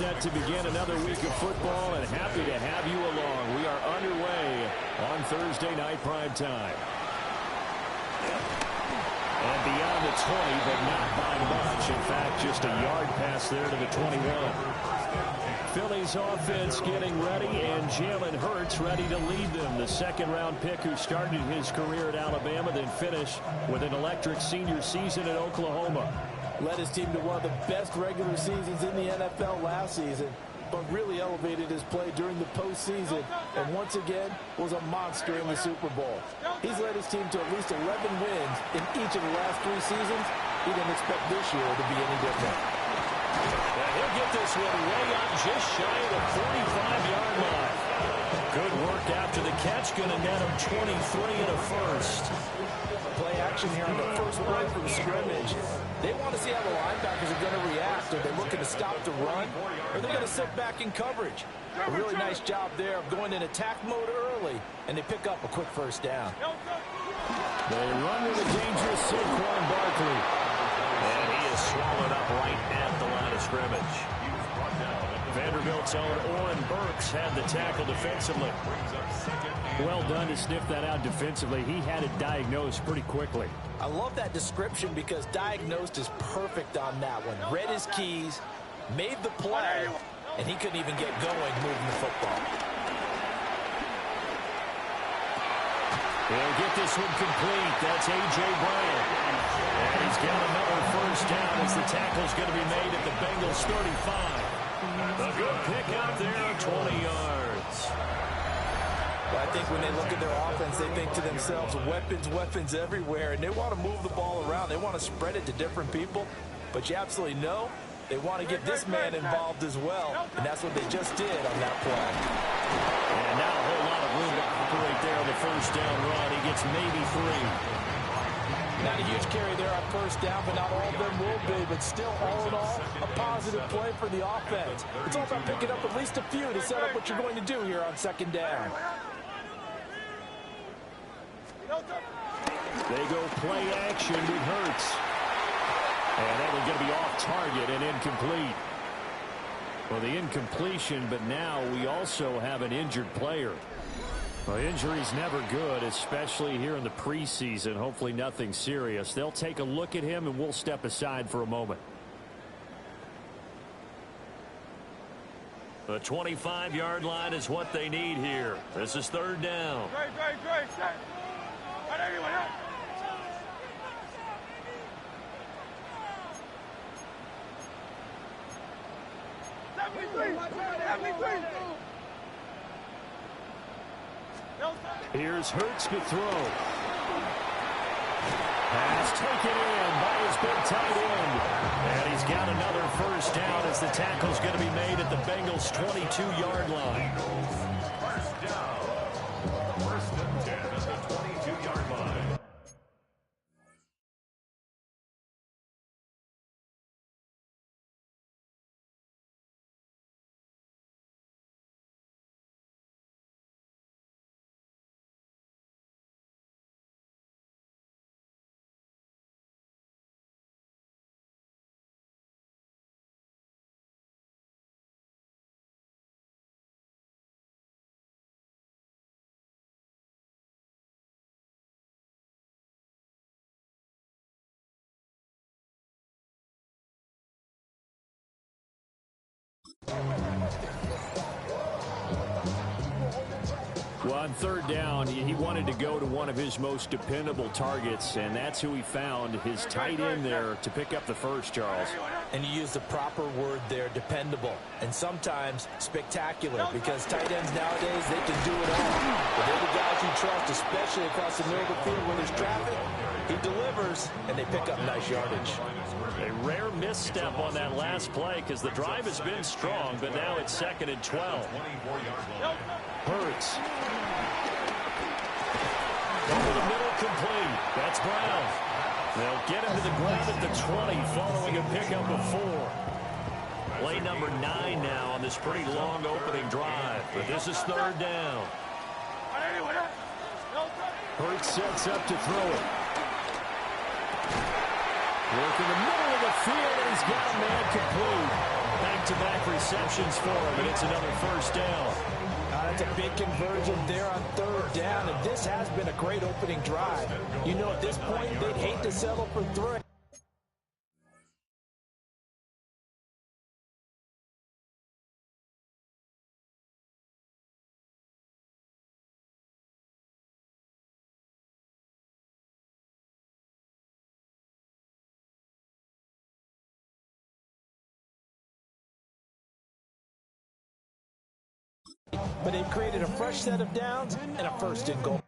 set to begin another week of football, and happy to have you along. We are underway on Thursday night prime time. And beyond the 20, but not by much. In fact, just a yard pass there to the 21. Philly's offense getting ready, and Jalen Hurts ready to lead them. The second-round pick who started his career at Alabama, then finished with an electric senior season at Oklahoma. Led his team to one of the best regular seasons in the NFL last season, but really elevated his play during the postseason, and once again was a monster in the Super Bowl. He's led his team to at least 11 wins in each of the last 3 seasons. He didn't expect this year to be any different. He'll get this one way up just shy of the 45-yard line. Good work after the catch, going to net him 23 and a first. Play action here on the first play from scrimmage. They want to see how the linebackers are going to react. Are they looking to stop the run, or are they going to sit back in coverage? A really nice job there of going in attack mode early, and they pick up a quick first down. They run with a dangerous Saquon Barkley. And he is swallowed up right at the line of scrimmage. Vanderbilt's own Oren Burks had the tackle defensively. Well done to sniff that out defensively. He had it diagnosed pretty quickly. I love that description because diagnosed is perfect on that one. Read his keys, made the play, and he couldn't even get going moving the football. He'll get this one complete. That's A.J. Bryant. And he's got another first down as the tackle's going to be made at the Bengals 35. A good pick out there, 20 yards. Well, I think when they look at their offense, they think to themselves, weapons, weapons everywhere, and they want to move the ball around. They want to spread it to different people, but you absolutely know they want to get this man involved as well, and that's what they just did on that play. And now a whole lot of room to operate there on the first down run. He gets maybe 3. Not a huge carry there on first down, but not all of them will be. But still, all in all, a positive play for the offense. It's all about picking up at least a few to set up what you're going to do here on second down. They go play action with Hurts. And that one's going to be off target and incomplete. Well, the incompletion, but now we also have an injured player. Well, injury's never good, especially here in the preseason. Hopefully nothing serious. They'll take a look at him, and we'll step aside for a moment. The 25-yard line is what they need here. This is third down. Here's Hurts to throw. Pass taken in by his big tight end. And he's got another first down as the tackle's going to be made at the Bengals' 22-yard line. First down. First and 10 at the 22-yard line. Well, on third down, he wanted to go to one of his most dependable targets, and that's who he found, his tight end there, to pick up the first, Charles. And you use the proper word there, dependable, and sometimes spectacular, because tight ends nowadays, they can do it all. But they're the guys you trust, especially across the middle of the field when there's traffic. He delivers, and they pick up nice yardage. A rare misstep on that last play because the drive has been strong, but now it's second and 12. Hurts. Over the middle, complete. That's Brown. They'll get him to the ground at the 20 following a pickup of 4. Play number 9 now on this pretty long opening drive, but this is third down. Hurts sets up to throw it. Work in the middle of the field, and he's got a man complete. back-to-back receptions for him, and it's another first down. That's a big conversion there on third down, and this has been a great opening drive. You know, at this point, they'd hate to settle for 3. But they've created a fresh set of downs and a first and goal.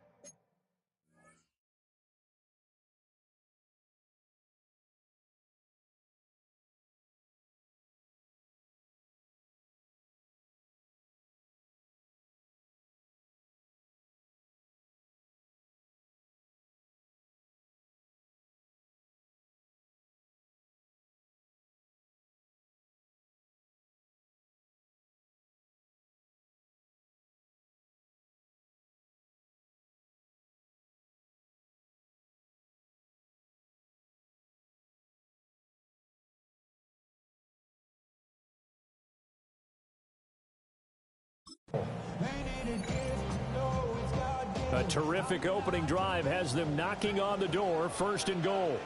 A terrific opening drive has them knocking on the door, first and goal.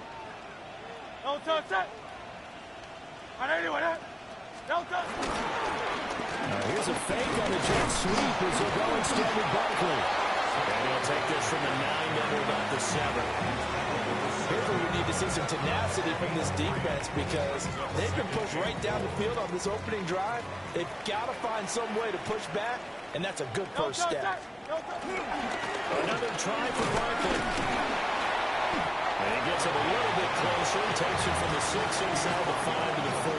Now here's a fake on the jet sweep as he'll go instead with Barkley. And he'll take this from the 9 to about the 7. Here's where we need to see some tenacity from this defense because they've been pushed right down the field on this opening drive. They've got to find some way to push back, and that's a good first step. Another try for Barkley. And he gets it a little bit closer. Takes it from the 6 inside the 5 to the 4.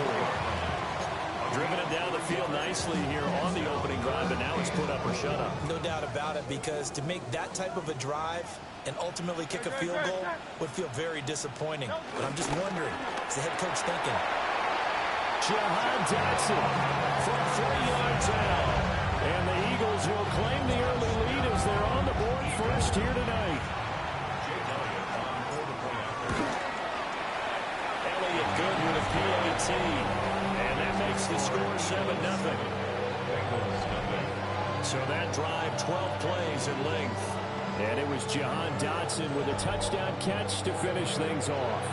Driven it down the field nicely here on the opening drive, but now it's put up or shut up. No doubt about it, because to make that type of a drive and ultimately kick a field goal would feel very disappointing. But I'm just wondering, what's the head coach thinking? Jahan Dotson from 3 yards out. And the Eagles will claim the early lead as they're on the board first here tonight. Elliott good with a PAT. And that makes the score 7-0. So that drive, 12 plays in length. And it was Jahan Dotson with a touchdown catch to finish things off.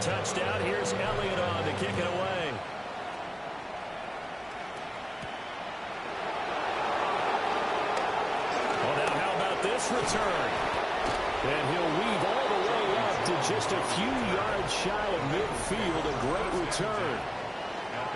Touchdown. Here's Elliott on to kick it away. Well, now how about this return? And he'll weave all the way up to just a few yards shy of midfield. A great return.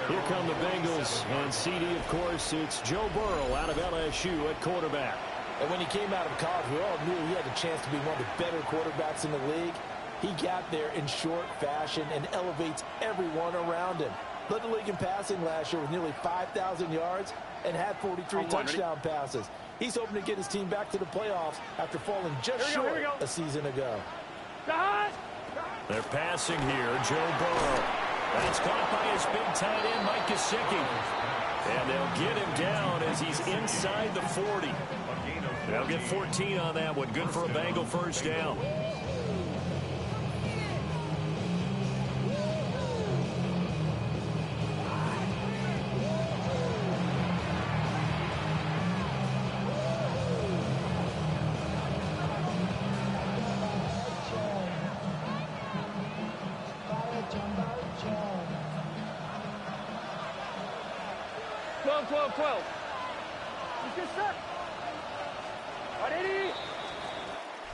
Here come the Bengals. And CD, of course, it's Joe Burrow out of LSU at quarterback. And when he came out of college, we all knew he had the chance to be one of the better quarterbacks in the league. He got there in short fashion and elevates everyone around him. Led the league in passing last year with nearly 5,000 yards and had 43 touchdown passes. He's hoping to get his team back to the playoffs after falling just short a season ago. They're passing here, Joe Burrow. That's caught by his big tight end, Mike Gesicki. And they'll get him down as he's inside the 40. They'll get 14 on that one. Good for a Bengal first down.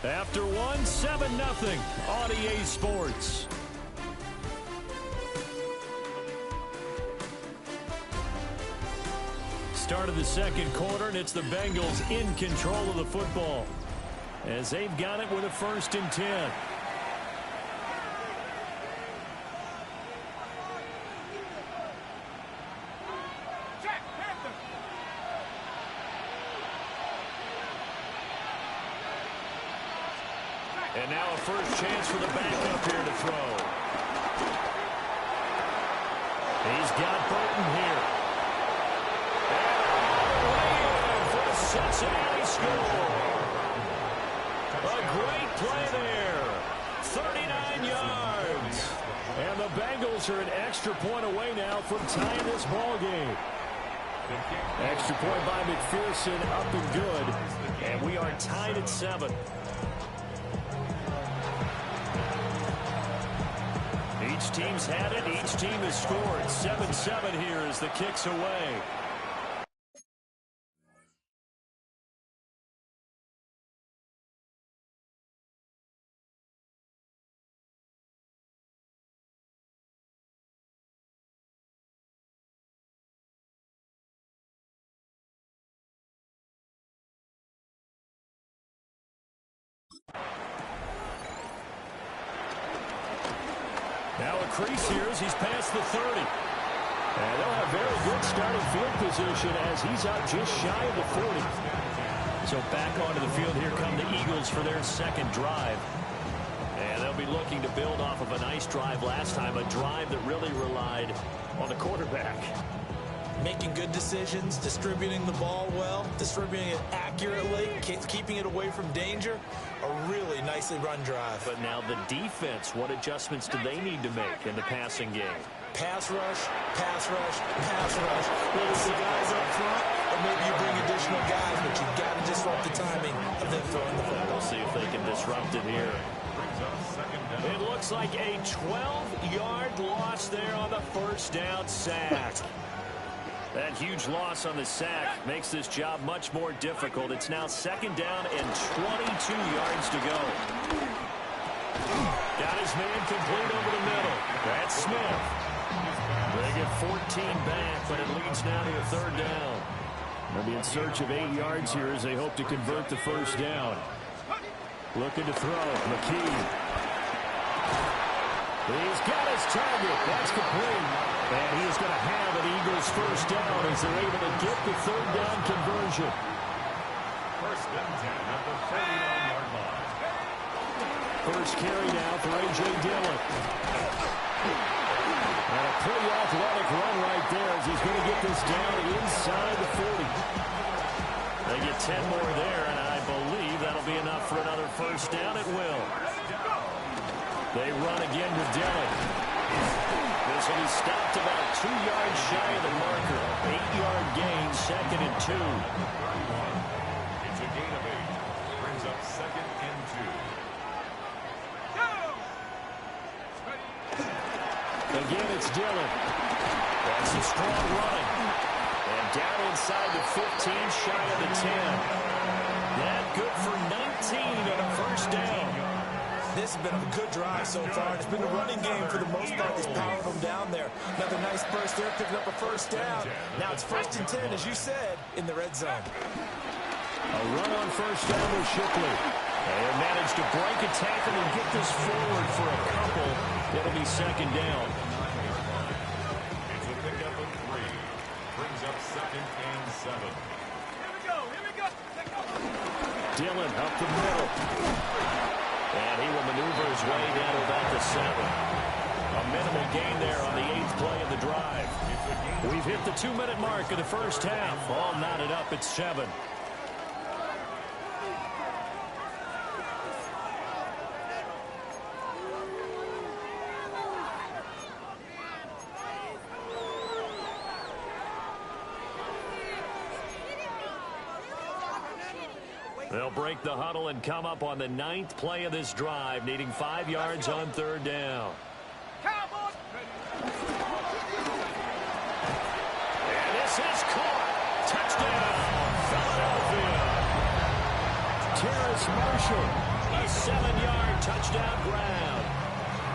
After one, 7-0 on EA Sports. Start of the second quarter, and it's the Bengals in control of the football as they've got it with a 1st and 10. And now a first chance for the backup here to throw. He's got Burton here. And for a Cincinnati score. A great play there. 39 yards. And the Bengals are an extra point away now from tying this ball game. Extra point by McPherson, up and good. And we are tied at 7. Each team's had it. Each team has scored. 7-7 here as the kick's away. Now a crease here as he's past the 30. And they'll have very good starting field position as he's out just shy of the 40. So back onto the field here come the Eagles for their second drive. And they'll be looking to build off of a nice drive last time, a drive that really relied on the quarterback. Making good decisions, distributing the ball well, distributing it accurately, keeping it away from danger. A really nicely run drive. But now the defense, what adjustments do they need to make in the passing game? Pass rush, pass rush, pass rush. Whether it's the guys up front or maybe you bring additional guys, but you've got to disrupt the timing of them throwing the football. We'll see if they can disrupt it here. It looks like a 12-yard loss there on the first down sack. That huge loss on the sack makes this job much more difficult. It's now second down and 22 yards to go. Got his man complete over the middle. That's Smith. They get 14 back, but it leads now to a third down. They'll be in search of 8 yards here as they hope to convert the first down. Looking to throw. McKee. He's got his target. That's complete. And he is going to have an Eagles first down as they're able to get the third down conversion. First and 10 at the 39-yard line. First carry now for A.J. Dillon. And a pretty athletic run right there as he's going to get this down inside the 40. They get 10 more there, and I believe that'll be enough for another first down. It will. They run again with Dillon. This will be stopped about 2 yards shy of the marker. 8-yard gain, second and 2. It's a gain of 8. Brings up second and 2. Again, it's Dillon. That's a strong run. And down inside the 15, shy of the 10. That good for 19 and a first down. This has been a good drive so far. It's been a running game for the most part that's powered them down there. Another nice burst there, picking up a first down. Now it's first and 10, as you said, in the red zone. A run on first down with Shipley. They managed to break a tackle and get this forward for a couple. It'll be second down. It's a pickup of 3. Brings up second and 7. Here we go. Dillon up the middle. And he will maneuver his way down to about the 7. A minimal gain there on the 8th play of the drive. We've hit the 2-minute mark of the first half. All knotted up at 7. They'll break the huddle and come up on the 9th play of this drive, needing 5 yards on third down. And this is caught. Touchdown, Philadelphia. Terrace Marshall, a 7-yard touchdown grab.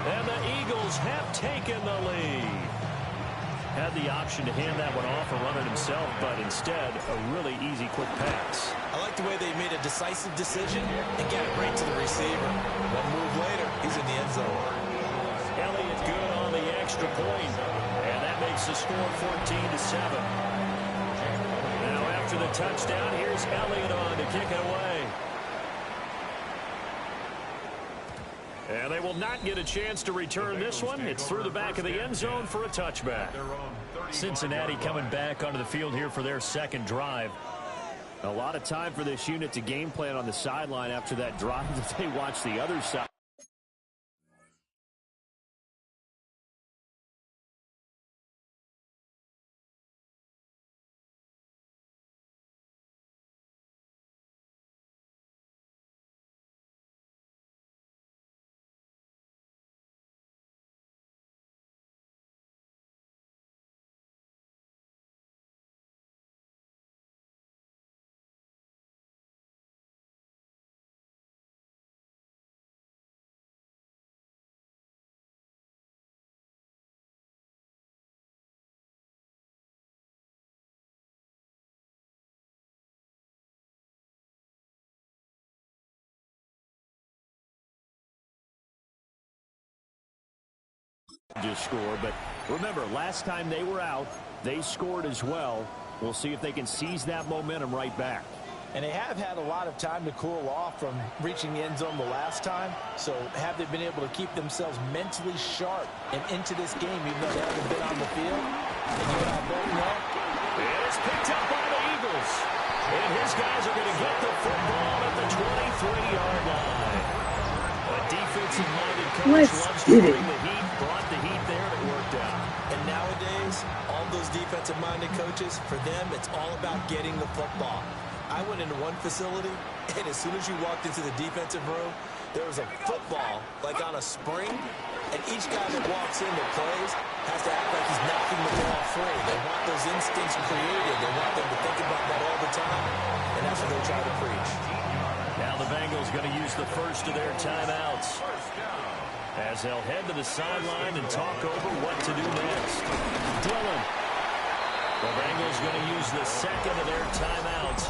And the Eagles have taken the lead. Had the option to hand that one off or run it himself, but instead, a really easy, quick pass. I like the way they made a decisive decision and got it right to the receiver. One move later, he's in the end zone. Elliott good on the extra point, and that makes the score 14-7. Now after the touchdown, here's Elliott on to kick it away. And they will not get a chance to return this one. It's through the back of the end zone for a touchback. Cincinnati coming back onto the field here for their second drive. A lot of time for this unit to game plan on the sideline after that drive that they watch the other side. Just score, but remember, last time they were out, they scored as well. We'll see if they can seize that momentum right back. And they have had a lot of time to cool off from reaching the end zone the last time. So have they been able to keep themselves mentally sharp and into this game, even though they haven't been on the field? And you and I both know. And it's picked up by the Eagles. And his guys are going to get the football at the 23-yard line. A defensive-minded coach loves to bring the heat, brought the heat there, and it worked out. And nowadays, all those defensive-minded coaches, for them, it's all about getting the football. I went into one facility, and as soon as you walked into the defensive room, there was a football, like on a spring, and each guy that walks in that plays has to act like he's knocking the ball free. They want those instincts created. They want them to think about that all the time, and that's what they try to preach. Now the Bengals going to use the first of their timeouts as they'll head to the sideline and talk over what to do next. Dillon. The Bengals going to use the second of their timeouts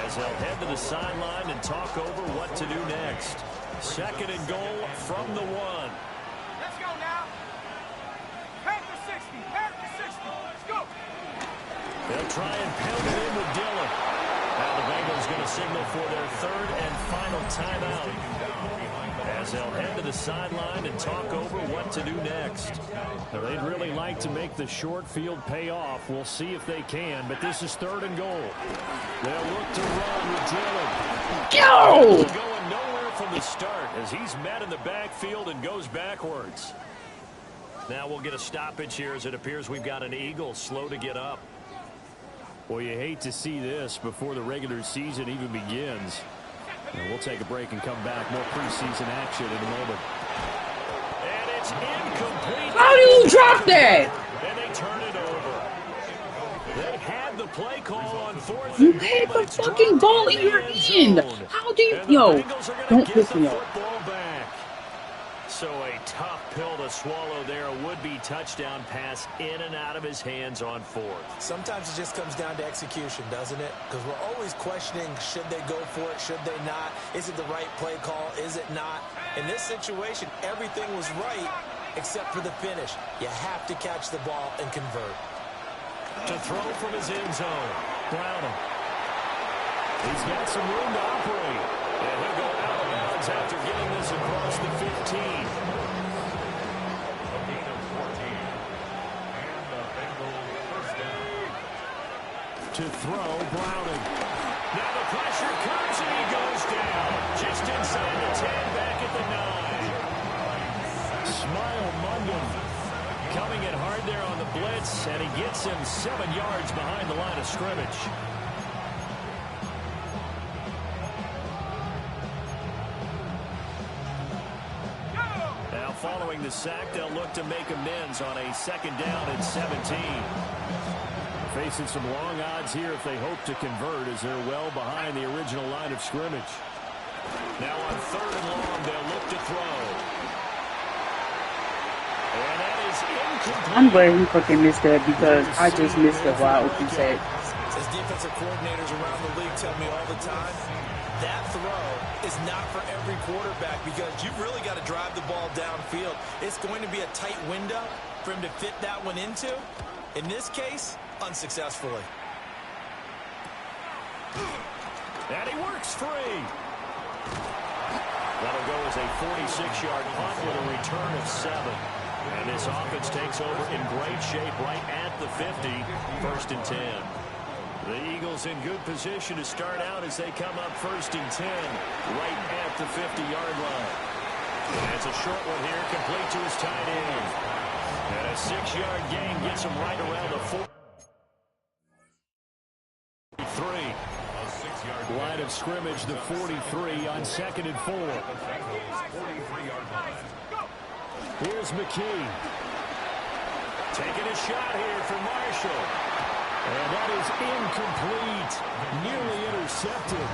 as they'll head to the sideline and talk over what to do next. Second and goal from the 1. Let's go now. Pack the 60. Pack the 60. Let's go. They'll try and pound it in with Dillon. Now the Bengals going to signal for their third and final timeout as they'll head to the sideline and talk over what to do next. Now, they'd really like to make the short field pay off. We'll see if they can, but this is third and goal. They'll look to run with Dillon. Go! Going nowhere from the start as he's met in the backfield and goes backwards. Now we'll get a stoppage here as it appears we've got an Eagle slow to get up. Well, you hate to see this before the regular season even begins. And we'll take a break and come back. More preseason action in a moment. And it's incomplete. How do you drop that? And they turn it over. They had the play call on fourth. You had the fucking ball in your hand. How do you... Yo, don't piss me off. So a tough pill to swallow there. A would-be touchdown pass in and out of his hands on fourth. Sometimes it just comes down to execution, doesn't it? Because we're always questioning, should they go for it, should they not? Is it the right play call, is it not? In this situation, everything was right except for the finish. You have to catch the ball and convert. To throw from his end zone, Browning. He's got some room to operate. And he'll go out of bounds after getting this across the 15. To throw, Browning. Now the pressure comes and he goes down. Just inside the 10, back at the 9. Smile Munden coming in hard there on the blitz, and he gets him 7 yards behind the line of scrimmage. Now following the sack, they'll look to make amends on a second down at 17. Facing some long odds here if they hope to convert as they're well behind the original line of scrimmage. Now on third and long, they'll look to throw. And that is incomplete. I'm glad he fucking missed that because I just missed it while open said. As defensive coordinators around the league tell me all the time, that throw is not for every quarterback because you've really got to drive the ball downfield. It's going to be a tight window for him to fit that one into. In this case, unsuccessfully. And he works free. That'll go as a 46-yard punt with a return of 7. And this offense takes over in great shape right at the 50. First and 10. The Eagles in good position to start out as they come up 1st and 10, right at the 50-yard line. That's a short one here, complete to his tight end. And a 6-yard gain gets him right around the 43. Line of scrimmage, the 43 on 2nd and 4. Here's McKee. Taking a shot here for Marshall. And that is incomplete. Nearly intercepted.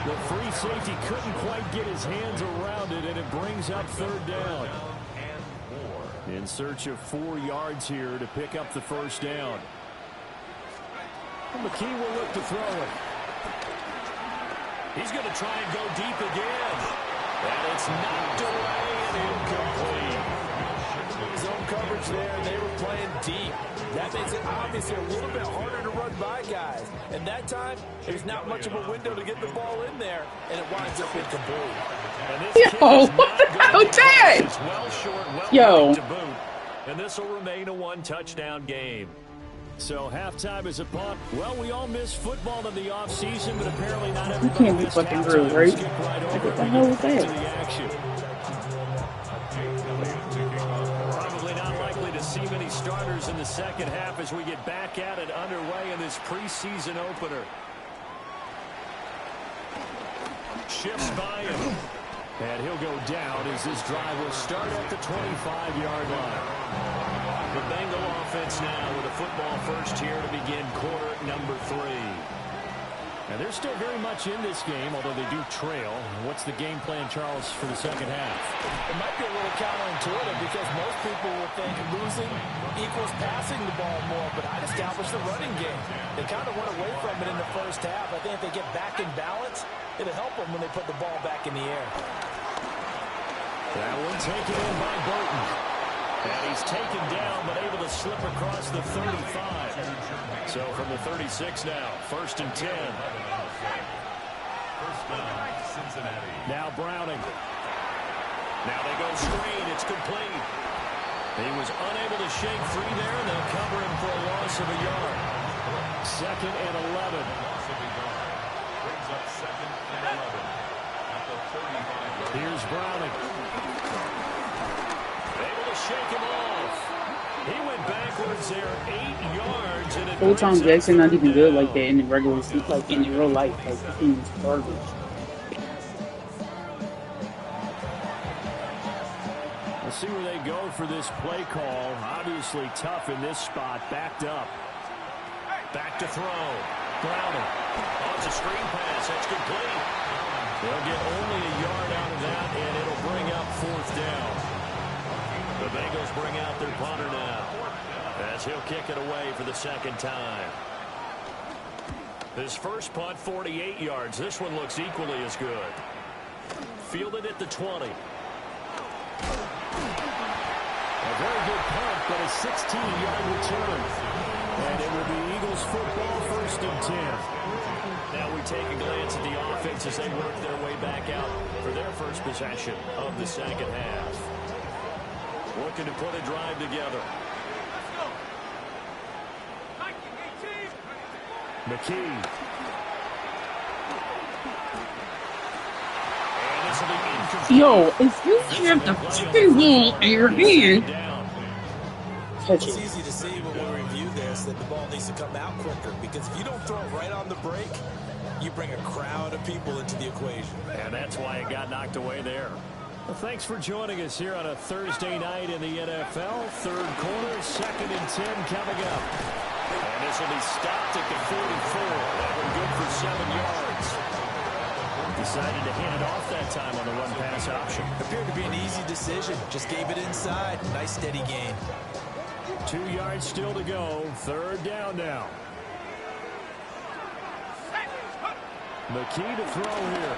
The free safety couldn't quite get his hands around it, and it brings up 3rd down. In search of 4 yards here to pick up the 1st down. McKee will look to throw it. He's going to try and go deep again. And it's knocked away and incomplete. Zone coverage there, and they were playing deep. That makes it obviously a little bit harder to run by guys. And that time, there's not much of a window to get the ball in there, and it winds up incomplete. Yo, what the hell is that? It's well short, well Yo. to boot. And this will remain a 1-touchdown game. So halftime is upon. Well, we all miss football in the offseason, but apparently not everybody can't be missed fucking halftime. real, right? Skip right Like, over what the and hell get is that? to the action. Probably not likely to see many starters in the second half as we get back at it underway in this preseason opener. Shifts by him. And he'll go down as this drive will start at the 25-yard line. The Bengal offense now with a football first here to begin quarter number 3. And they're still very much in this game, although they do trail. What's the game plan, Charles, for the second half? It might be a little counterintuitive because most people will think losing equals passing the ball more, but I'd establish the running game. They kind of went away from it in the first half. I think if they get back in balance, it'll help them when they put the ball back in the air. That one taken in by Burton. And he's taken down, but able to slip across the 35. So from the 36 now, 1st and 10. Now Browning. Now they go screen. It's complete. He was unable to shake free there, and they'll cover him for a loss of a yard. 2nd and 11. Brings up 2nd and 11 at the 35. Here's Browning. Able to shake him off. He went backwards there 8 yards. And it Tom Jackson not even good like that in the regular season, like in real life. Like, the team is garbage. We'll see where they go for this play call. Obviously tough in this spot. Backed up. Back to throw. Browning. Oh, it's a screen pass. That's complete. They'll get only a yard out of that, and it'll bring up 4th down. The Bengals bring out their punter now, as he'll kick it away for the 2nd time. His first punt, 48 yards. This one looks equally as good. Fielded at the 20. A very good punt, but a 16-yard return. And it will be Eagles football, 1st and 10. Now we take a glance at the offense as they work their way back out for their first possession of the second half. Looking to put a drive together. McKee. And this will be incomplete. Yo, if you have the fucking ball in your hand, touch It's it. easy to see when we review this that the ball needs to come out quicker because if you don't throw it right on the break, you bring a crowd of people into the equation. And that's why it got knocked away there. Well, thanks for joining us here on a Thursday night in the NFL. 3rd quarter, 2nd and 10 coming up. And this will be stopped at the 44. That one good for 7 yards. Decided to hand it off that time on the run-pass option. Appeared to be an easy decision. Just gave it inside. Nice steady gain. 2 yards still to go. 3rd down now. McKee to throw here.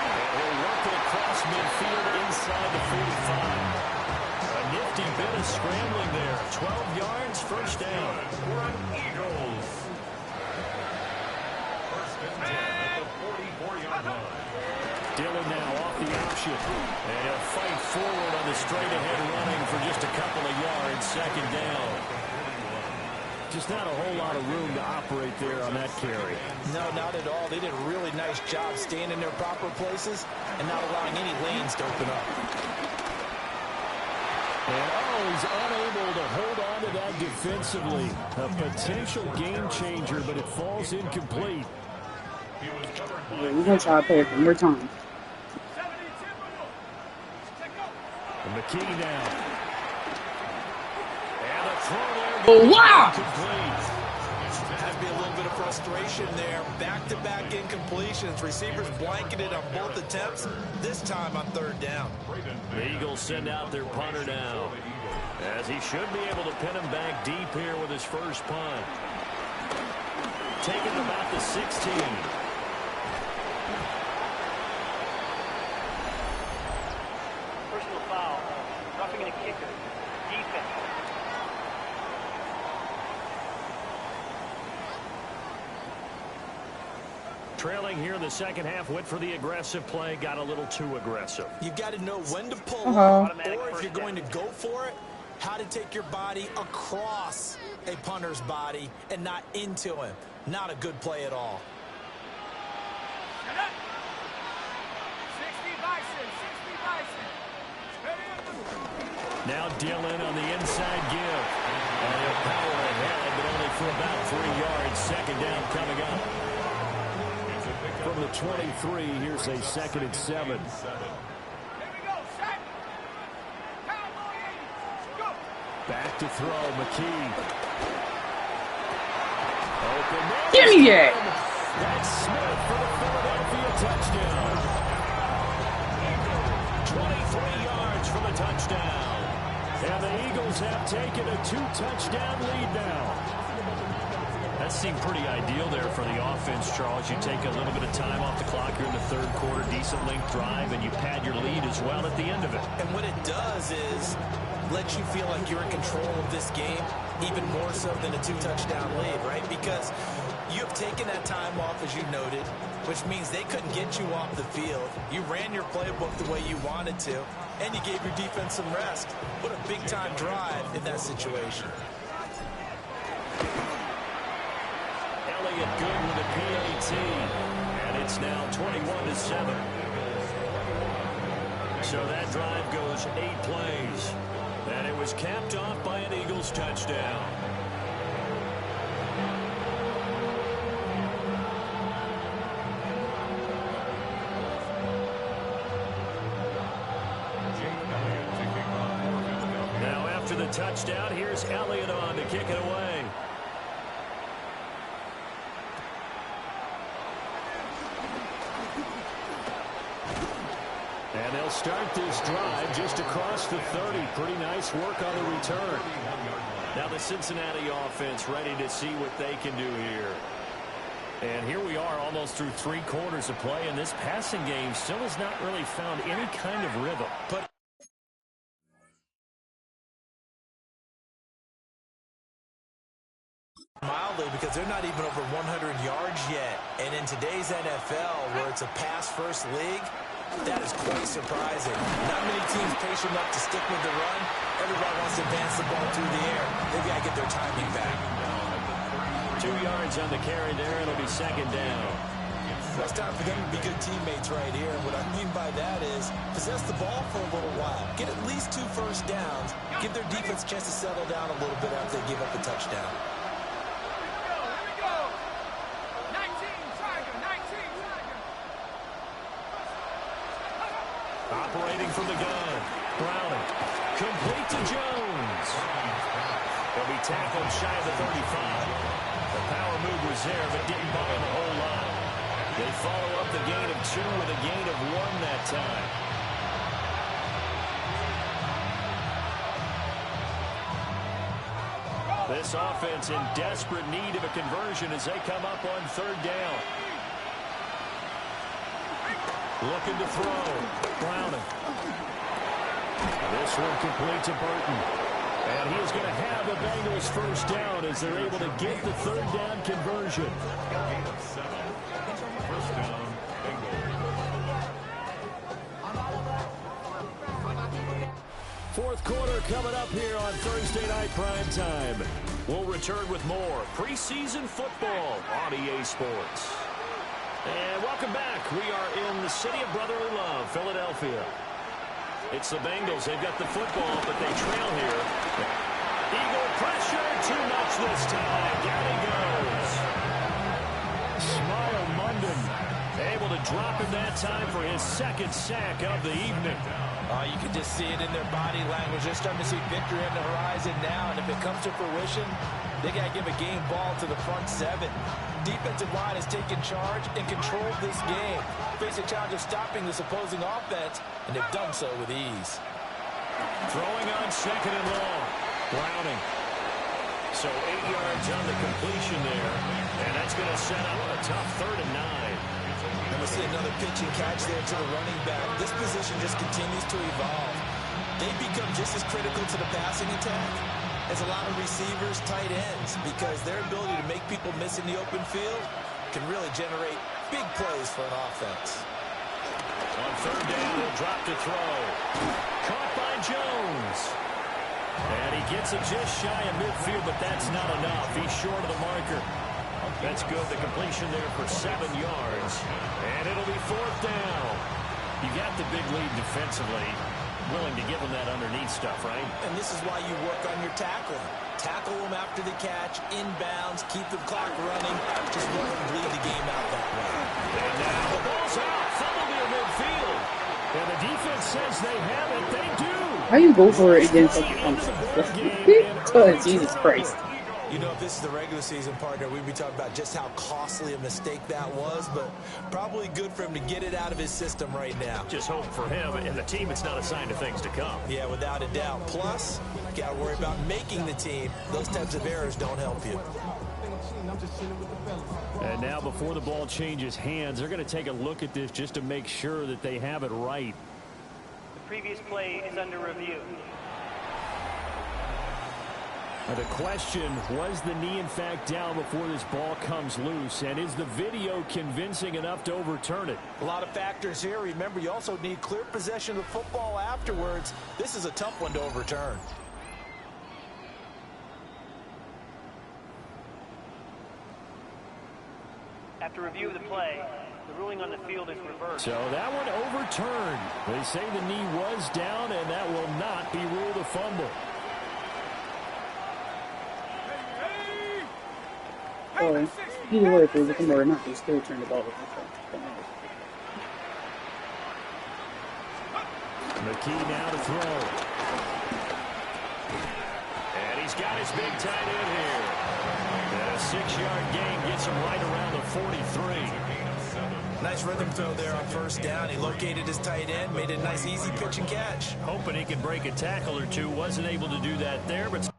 And he'll work it across midfield inside the 45. A nifty bit of scrambling there. 12 yards, 1st down. Run Eagles. 1st and 10 at the 44-yard line. Dillon now off the option. And he'll fight forward on the straight-ahead running for just a couple of yards. 2nd down. Just not a whole lot of room to operate there on that carry. No, not at all. They did a really nice job staying in their proper places and not allowing any lanes to open up. And, he's unable to hold on to that defensively. A potential game changer, but it falls incomplete. Yeah, we're going to try to play it one more time. And McKee now. And the throw there. Oh, wow! Has been a little bit of frustration there. Back-to-back incompletions. Receivers blanketed on both attempts. This time on third down. The Eagles send out their punter now, as he should be able to pin him back deep here with his first punt. Taking about the 16. Personal foul, roughing a kicker, defense. Trailing here in the second half, went for the aggressive play, got a little too aggressive. You've got to know when to pull up, or if you're going to go for it, how to take your body across a punter's body and not into him. Not a good play at all. 60 Bison, 60 Bison. Now Dillon on the inside give. And he'll power ahead, but only for about 3 yards. Second down coming up. From the 23, here's a 2nd and 7. Here we go, set. Cowboy 80. Go. Back to throw, McKee. Open there. Give me that. That's Smith for the Philadelphia touchdown. 23 yards from a touchdown. And the Eagles have taken a 2-touchdown lead now. That seemed pretty ideal there for the offense, Charles. You take a little bit of time off the clock here in the third quarter, decent length drive, and you pad your lead as well at the end of it. And what it does is let you feel like you're in control of this game, even more so than a 2-touchdown lead, right? Because you have taken that time off, as you noted, which means they couldn't get you off the field. You ran your playbook the way you wanted to, and you gave your defense some rest. What a big-time drive in that situation. Elliott good with a PAT, and it's now 21-7. So that drive goes 8 plays, and it was capped off by an Eagles touchdown. Now after the touchdown, here's Elliott on to kick it away. And they'll start this drive just across the 30. Pretty nice work on the return. Now the Cincinnati offense ready to see what they can do here. And here we are almost through 3 quarters of play, and this passing game still has not really found any kind of rhythm. But Mildly, because they're not even over 100 yards yet. And in today's NFL, where it's a pass-first league, that is quite surprising. Not many teams patient enough to stick with the run. Everybody wants to advance the ball through the air. They've got to get their timing back. 2 yards on the carry there. It'll be second down. Well, it's time for them to be good teammates right here. And what I mean by that is possess the ball for a little while. Get at least 2 first downs. Give their defense a chance to settle down a little bit after they give up a touchdown. Operating from the gun. Browning. Complete to Jones. He'll be tackled shy of the 35. The power move was there, but didn't buy him a whole lot. They follow up the gain of 2 with a gain of 1 that time. This offense in desperate need of a conversion as they come up on third down. Looking to throw. Browning. This one complete to Burton. And he is going to have the Bengals first down as they're able to get the third down conversion. First down, Fourth quarter coming up here on Thursday Night Prime Time. We'll return with more preseason football on EA Sports. And welcome back. We are in the city of brotherly love, Philadelphia. It's the Bengals. They've got the football, but they trail here. Eagle pressure, too much this time. Down he goes. Smile Munden able to drop him that time for his second sack of the evening. You can just see it in their body language. They're starting to see victory on the horizon now, and if it comes to fruition, they got to give a game ball to the front seven. Defensive line has taken charge and controlled this game. Face a challenge of stopping this opposing offense, and they've done so with ease. Throwing on second and long. Browning. So 8 yards on the completion there, and that's going to set up a tough 3rd and 9. And we'll see another pitch and catch there to the running back. This position just continues to evolve. They become just as critical to the passing attack as a lot of receivers, tight ends, because their ability to make people miss in the open field can really generate big plays for an offense. On 3rd down, he'll drop to throw. Caught by Jones. And he gets it just shy of midfield, but that's not enough. He's short of the marker. That's good. The completion there for 7 yards. And it'll be 4th down. You got the big lead defensively. Willing to give them that underneath stuff, right? And this is why you work on your tackling. Tackle them after the catch, inbounds, keep the clock running. Just let them bleed the game out that way. And now the ball's out. Fumble near midfield. And the defense says they have it. They do. How you go for it against such a punch? Jesus Christ. You know, if this is the regular season, partner, we'd be talking about just how costly a mistake that was, but probably good for him to get it out of his system right now. Just hope for him and the team it's not a sign of things to come. Yeah, without a doubt. Plus, you got to worry about making the team. Those types of errors don't help you. And now before the ball changes hands, they're going to take a look at this just to make sure that they have it right. The previous play is under review. Now the question, was the knee in fact down before this ball comes loose? And is the video convincing enough to overturn it? A lot of factors here. Remember, you also need clear possession of the football afterwards. This is a tough one to overturn. After review of the play, the ruling on the field is reversed. So that one overturned. They say the knee was down, and that will not be ruled a fumble. Or either way, if it was a fumble or not, they still turned the ball over. McKee now to throw. And he's got his big tight end here. And a 6-yard gain gets him right around the 43. Nice rhythm throw there on 1st down. He located his tight end, made a nice easy pitch and catch. Hoping he could break a tackle or two. Wasn't able to do that there, but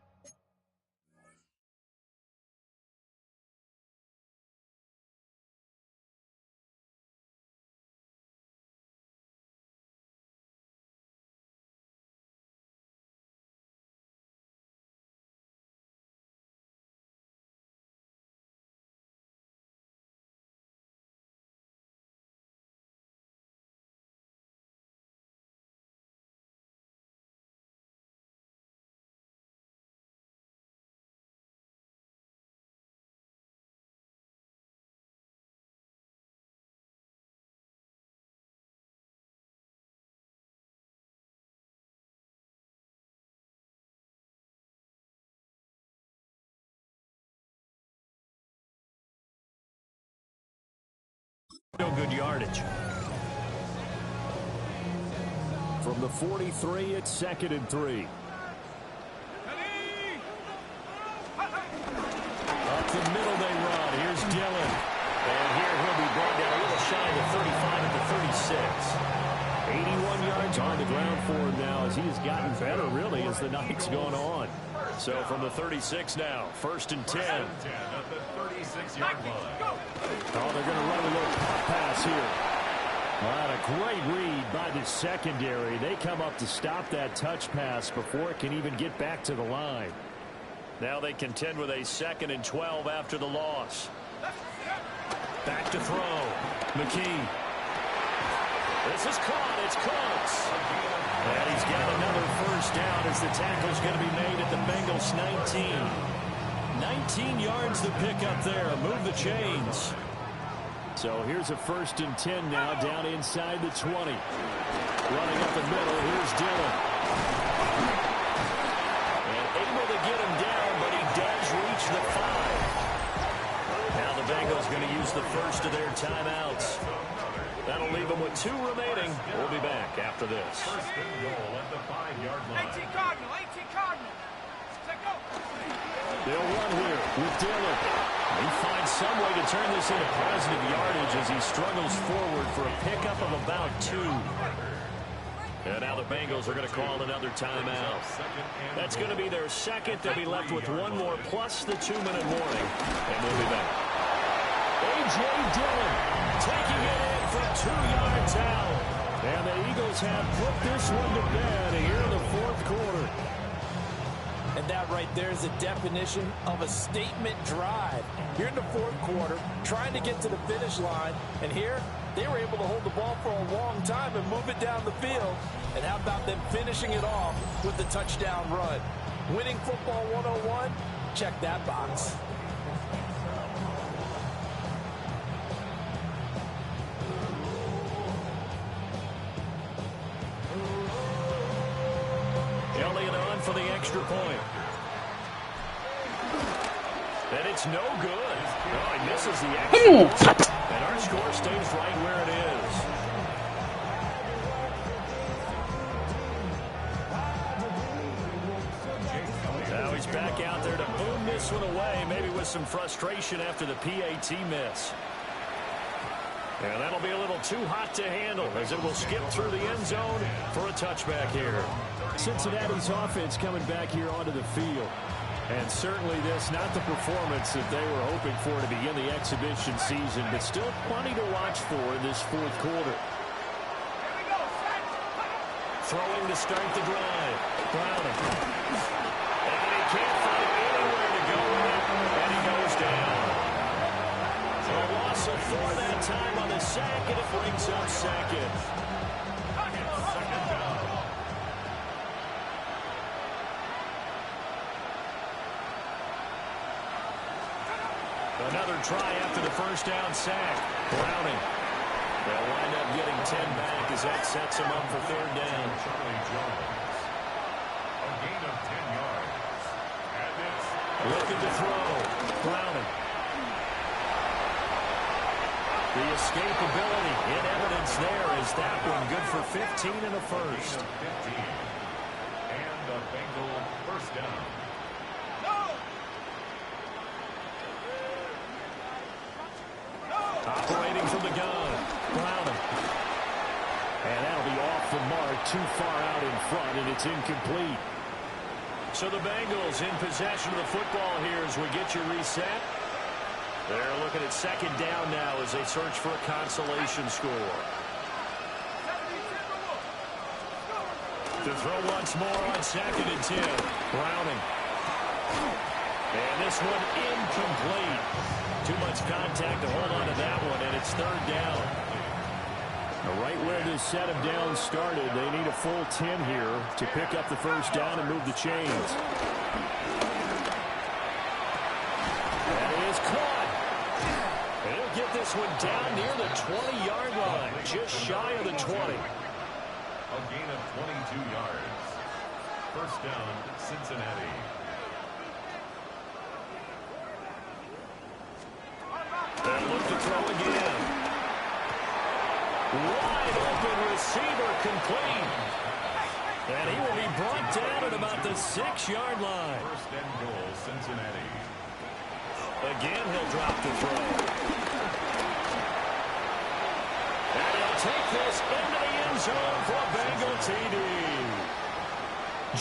no good yardage. From the 43, it's 2nd and 3. Up the middle they run. Here's Dillon. And here he'll be brought down a little shy of the 35 at the 36. 81 yards on the ground for him now as he has gotten better, really, as the night's gone on. So from the 36 now, 1st and 10. At the 36-yard line. Oh, they're going to run a little pop pass here. Well, a great read by the secondary. They come up to stop that touch pass before it can even get back to the line. Now they contend with a 2nd and 12 after the loss. Back to throw. McKee. This is caught. It's close. And he's got another 1st down as the tackle's going to be made at the Bengals 19. 19 yards to pick up there. Move the chains. So here's a 1st and 10 now, down inside the 20. Running up the middle, here's Dillon. And able to get him down, but he does reach the 5. Now the Bengals going to use the first of their timeouts. That'll leave them with 2 remaining. We'll be back after this. First and goal at the 5-yard line. 18 Cardinal, 18 Cardinal. Let's go. They'll run here with Dillon. He finds some way to turn this into positive yardage as he struggles forward for a pickup of about 2. And now the Bengals are going to call another timeout. That's going to be their second. They'll be left with 1 more plus the 2-minute warning. And we'll be back. A.J. Dillon taking it in from 2 yards out. And the Eagles have put this one to bed here in the 4th quarter. And that right there is the definition of a statement drive. Here in the 4th quarter, trying to get to the finish line. And here, they were able to hold the ball for a long time and move it down the field. And how about them finishing it off with the touchdown run? Winning football 101? Check that box. Elliott on for the extra point. And it's no good. Oh, he misses the extra point. And our score stays right where it is. Now he's back out there to boom this one away, maybe with some frustration after the PAT miss. And that'll be a little too hot to handle as it will skip through the end zone for a touchback here. Cincinnati's offense coming back here onto the field. And certainly this, not the performance that they were hoping for to begin the exhibition season, but still plenty to watch for in this 4th quarter. Throwing to start the drive. Browning. And he can't find anywhere to go with it, and he goes down. So a loss of 4 that time on the sack, and it brings up 2nd. Another try after the 1st down sack. Browning. They'll wind up getting 10 back as that sets them up for 3rd down. Charlie Jones. A gain of 10 yards. And it's looking to throw. Browning. The escapability in evidence there is that one good for 15 and a first. 15. And a Bengal 1st down. Operating from the gun. Browning. And that'll be off the mark, too far out in front, and it's incomplete. So the Bengals in possession of the football here as we get you reset. They're looking at 2nd down now as they search for a consolation score. To throw once more on 2nd and 10. Browning. And this one incomplete. Too much contact to hold on to that one, and it's 3rd down. Right where this set of downs started, they need a full 10 here to pick up the 1st down and move the chains. That is caught. He'll get this one down near the 20-yard line, just shy of the 20. A gain of 22 yards. 1st down, Cincinnati. And look to throw again. Wide open receiver complete. And he will be brought down at about the 6-yard line. 1st and goal, Cincinnati. Again, he'll drop the throw. And he'll take this into the end zone for a Bengal TD.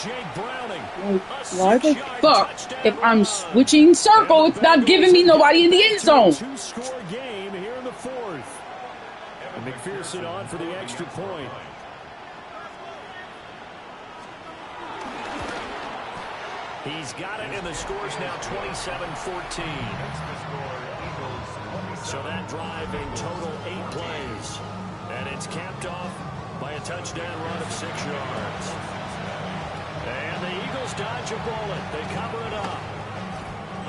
Jake Browning. Why the fuck, if I'm switching circle, it's not giving me nobody in the end zone? 2-score game here in the 4th. And McPherson on for the extra point. He's got it, and the score's now 27-14. So that drive in total 8 plays. And it's capped off by a touchdown run of 6 yards. And the Eagles dodge a bullet. They cover it up.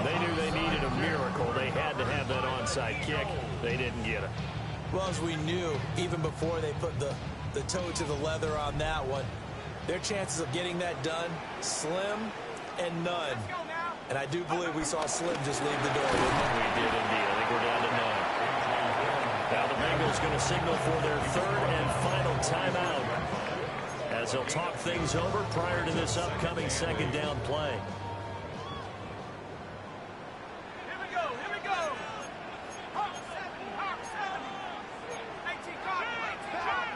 They knew they needed a miracle. They had to have that onside kick. They didn't get it. Well, as we knew, even before they put the toe to the leather on that one, their chances of getting that done, slim and none. And I do believe we saw Slim just leave the door, didn't we? We did indeed. I think we're down to none. Now the Bengals going to signal for their third and final timeout as they'll talk things over prior to this upcoming second down play. Here we go. Here we go. Hawk 70. Hawk 70. 18 card. 18 card.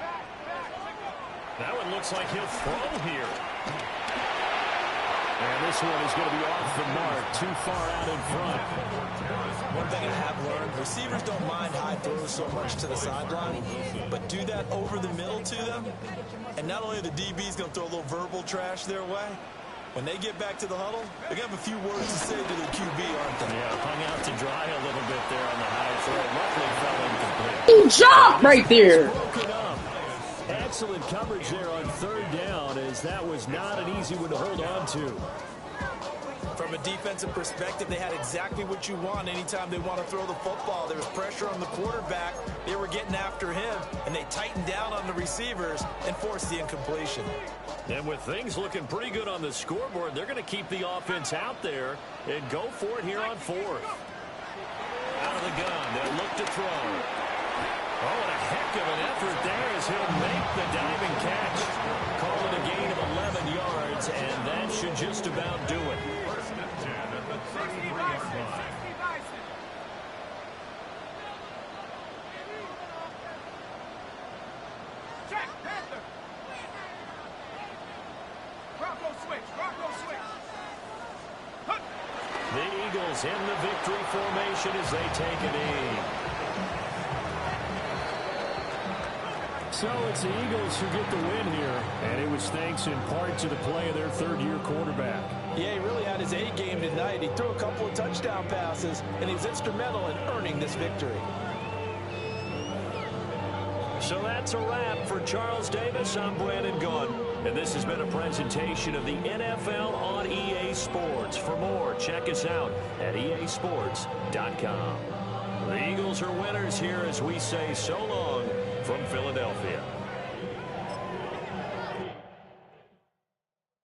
That one looks like he'll throw here. And this one is going to be off the mark, too far out in front. One thing I have learned, receivers don't mind high throws so much to the sideline, but do that over the middle to them, and not only are the DBs going to throw a little verbal trash their way, when they get back to the huddle, they're going to have a few words to say to their QB, aren't they? Yeah, hung out to dry a little bit there on the high throw. Luckily fell incomplete. Good job right there. Broken up. Excellent coverage there on third down, as that was not an easy one to hold on to. From a defensive perspective, they had exactly what you want anytime they want to throw the football. There was pressure on the quarterback. They were getting after him, and they tightened down on the receivers and forced the incompletion. And with things looking pretty good on the scoreboard, they're going to keep the offense out there and go for it here on fourth. Out of the gun, they'll look to throw. Oh, and a heck of an effort there as he'll make the diving catch. Call it a gain of 11 yards, and that should just about do it. First and 10 at the 33-yard line. Jack, Panther. Bronco switch. Bronco switch. Hook. The Eagles in the victory formation as they take a knee. So it's the Eagles who get the win here, and it was thanks in part to the play of their third-year quarterback. Yeah, he really had his A game tonight. He threw a couple of touchdown passes, and he's instrumental in earning this victory. So that's a wrap for Charles Davis. I'm Brandon Gunn, and this has been a presentation of the NFL on EA Sports. For more, check us out at easports.com. The Eagles are winners here as we say so long from Philadelphia.